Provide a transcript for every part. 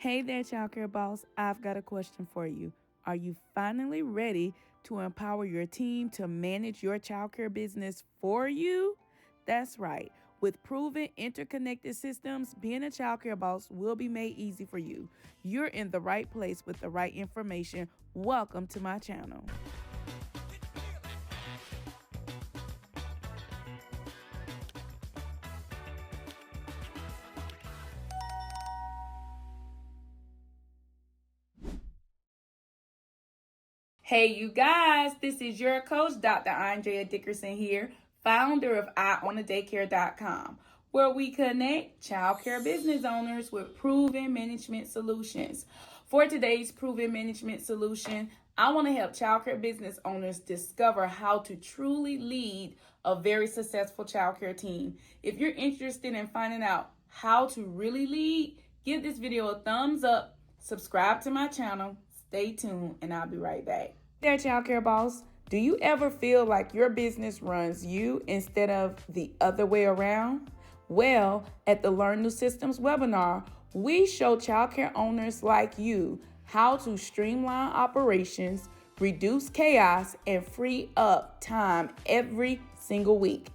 Hey there, Childcare Boss. I've got a question for you. Are you finally ready to empower your team to manage your childcare business for you? That's right. With proven interconnected systems, being a childcare boss will be made easy for you. You're in the right place with the right information. Welcome to my channel. Hey, you guys, this is your coach, Dr. Andrea Dickerson here, founder of IOwnADaycare.com, where we connect childcare business owners with proven management solutions. For today's proven management solution, I want to help childcare business owners discover how to truly lead a very successful childcare team. If you're interested in finding out how to really lead, give this video a thumbs up, subscribe to my channel, stay tuned, and I'll be right back. There, Childcare Boss. Do you ever feel like your business runs you instead of the other way around? Well, at the Learn New Systems webinar, we show childcare owners like you how to streamline operations, reduce chaos, and free up time every single week.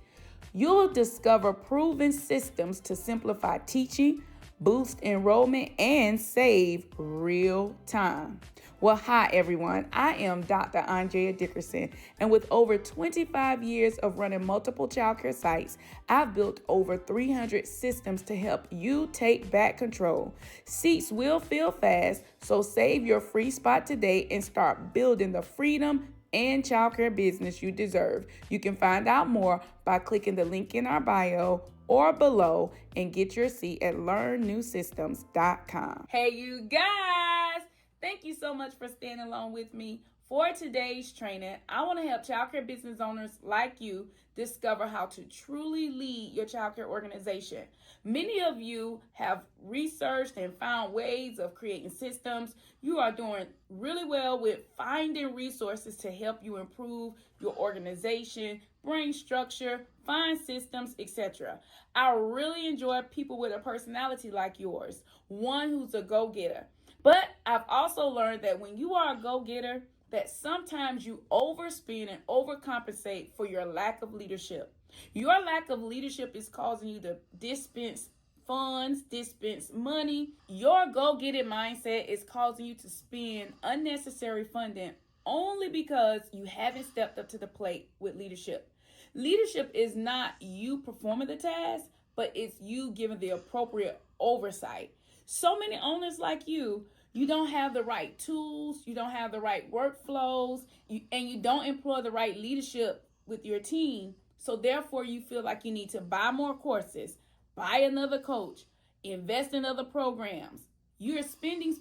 You'll discover proven systems to simplify teaching, boost enrollment, and save real time. Well, hi everyone. I am Dr. Andrea Dickerson, and with over 25 years of running multiple childcare sites, I've built over 300 systems to help you take back control. Seats will fill fast, so save your free spot today and start building the freedom and childcare business you deserve. You can find out more by clicking the link in our bio or below and get your seat at learnnewsystems.com. Hey, you guys! Thank you so much for staying along with me. For today's training, I want to help childcare business owners like you discover how to truly lead your childcare organization. Many of you have researched and found ways of creating systems. You are doing really well with finding resources to help you improve your organization, bring structure, find systems, etc. I really enjoy people with a personality like yours, one who's a go-getter. But I've also learned that when you are a go-getter, that sometimes you overspend and overcompensate for your lack of leadership. Your lack of leadership is causing you to dispense funds, dispense money. Your go-get-it mindset is causing you to spend unnecessary funding only because you haven't stepped up to the plate with leadership. Leadership is not you performing the task, but it's you giving the appropriate oversight. So many owners like you don't have the right tools, you don't have the right workflows, and you don't employ the right leadership with your team. So therefore, you feel like you need to buy more courses, buy another coach, invest in other programs. You're spending,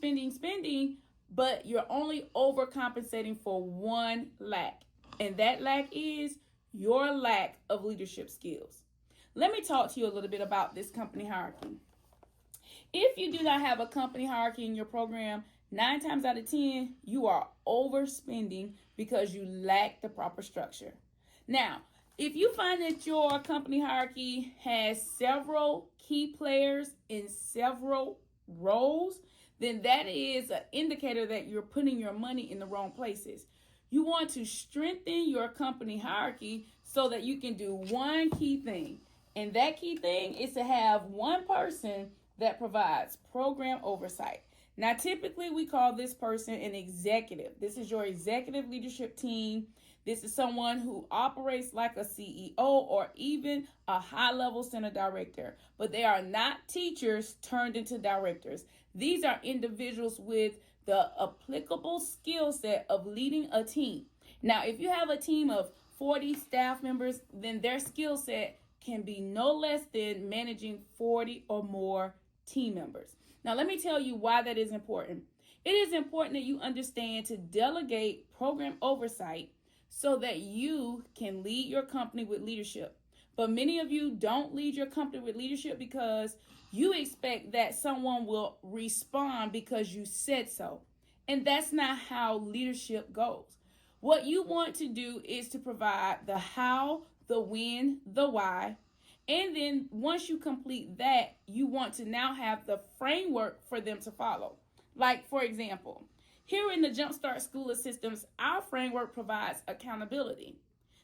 but you're only overcompensating for one lack. And that lack is your lack of leadership skills. Let me talk to you a little bit about this company hierarchy. If you do not have a company hierarchy in your program, 9 times out of 10, you are overspending because you lack the proper structure. Now, if you find that your company hierarchy has several key players in several roles, then that is an indicator that you're putting your money in the wrong places. You want to strengthen your company hierarchy so that you can do one key thing. And that key thing is to have one person that provides program oversight. Now, typically we call this person an executive. This is your executive leadership team. This is someone who operates like a CEO or even a high-level center director, but they are not teachers turned into directors. These are individuals with the applicable skill set of leading a team. Now, if you have a team of 40 staff members, then their skill set can be no less than managing 40 or more team members. Now, let me tell you why that is important. It is important that you understand to delegate program oversight so that you can lead your company with leadership. But many of you don't lead your company with leadership because you expect that someone will respond because you said so. And that's not how leadership goes. What you want to do is to provide the how, the when, the why, And then once you complete that, you want to now have the framework for them to follow. Like, for example, here in the Jumpstart School of Systems, our framework provides accountability.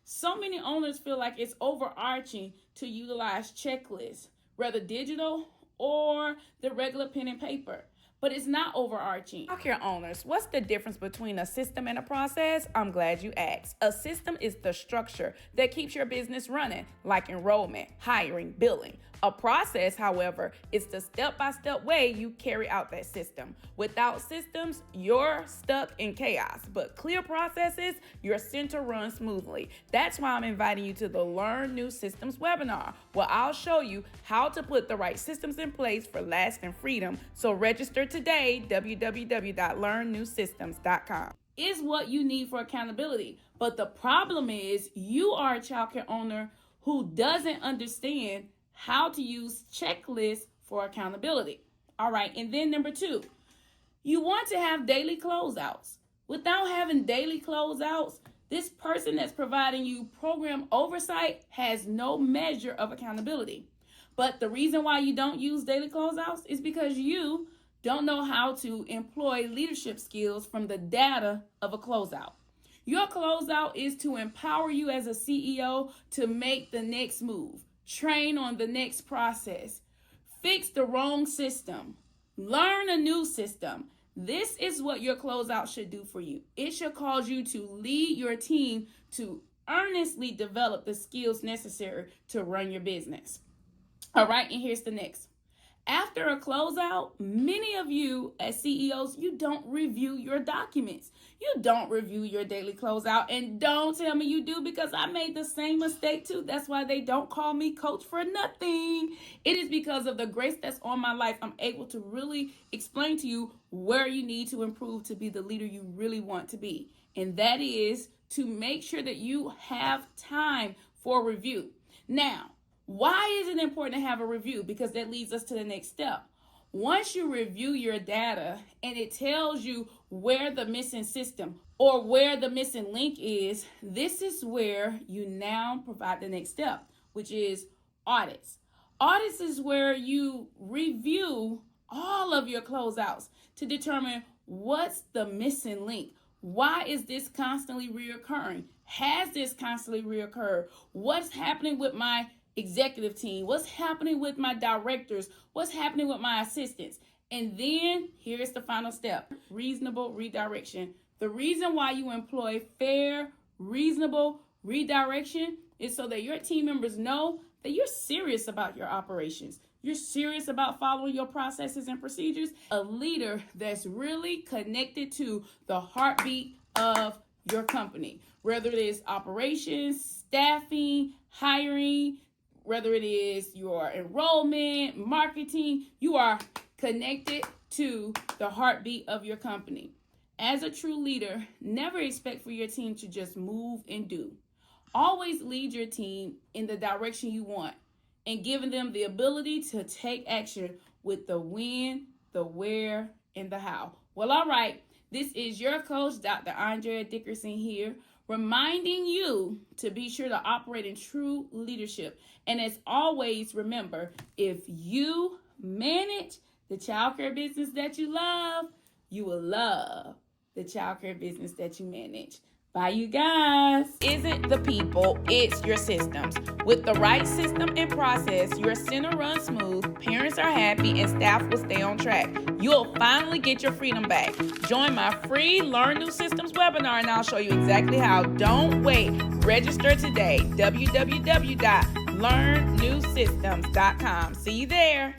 So many owners feel like it's overarching to utilize checklists, whether digital or the regular pen and paper. But it's not overarching. Childcare owners, what's the difference between a system and a process? I'm glad you asked. A system is the structure that keeps your business running, like enrollment, hiring, billing. A process, however, is the step-by-step way you carry out that system. Without systems, you're stuck in chaos. But clear processes, your center runs smoothly. That's why I'm inviting you to the Learn New Systems webinar, where I'll show you how to put the right systems in place for lasting freedom. So register today, www.learnnewsystems.com. Is what you need for accountability. But the problem is you are a childcare owner who doesn't understand how to use checklists for accountability. All right, and then number 2, you want to have daily closeouts. Without having daily closeouts, this person that's providing you program oversight has no measure of accountability. But the reason why you don't use daily closeouts is because you don't know how to employ leadership skills from the data of a closeout. Your closeout is to empower you as a CEO to make the next move, train on the next process, fix the wrong system, learn a new system. This is what your closeout should do for you. It should cause you to lead your team to earnestly develop the skills necessary to run your business. All right, and here's the next. After a closeout, many of you as CEOs, you don't review your documents. You don't review your daily closeout, and don't tell me you do, because I made the same mistake too. That's why they don't call me coach for nothing. It is because of the grace that's on my life. I'm able to really explain to you where you need to improve to be the leader you really want to be. And that is to make sure that you have time for review. Now, why is it important to have a review? Because that leads us to the next step. Once you review your data and it tells you where the missing system or where the missing link is, this is where you now provide the next step, which is audits. Audits is where you review all of your closeouts to determine what's the missing link. Why is this constantly reoccurring? Has this constantly reoccurred? What's happening with my executive team? What's happening with my directors? What's happening with my assistants? And then here's the final step, reasonable redirection. The reason why you employ fair, reasonable redirection is so that your team members know that you're serious about your operations. You're serious about following your processes and procedures. A leader that's really connected to the heartbeat of your company, whether it is operations, staffing, hiring, whether it is your enrollment, marketing, you are connected to the heartbeat of your company. As a true leader, never expect for your team to just move and do. Always lead your team in the direction you want and giving them the ability to take action with the when, the where, and the how. Well, all right, this is your coach, Dr. Andrea Dickerson here, reminding you to be sure to operate in true leadership. And as always, remember, if you manage the childcare business that you love, you will love the childcare business that you manage. Bye, you guys. Isn't the people, it's your systems. With the right system and process, your center runs smooth, parents are happy, and staff will stay on track. You'll finally get your freedom back. Join my free Learn New Systems webinar, and I'll show you exactly how. Don't wait. Register today. www.learnnewsystems.com. See you there.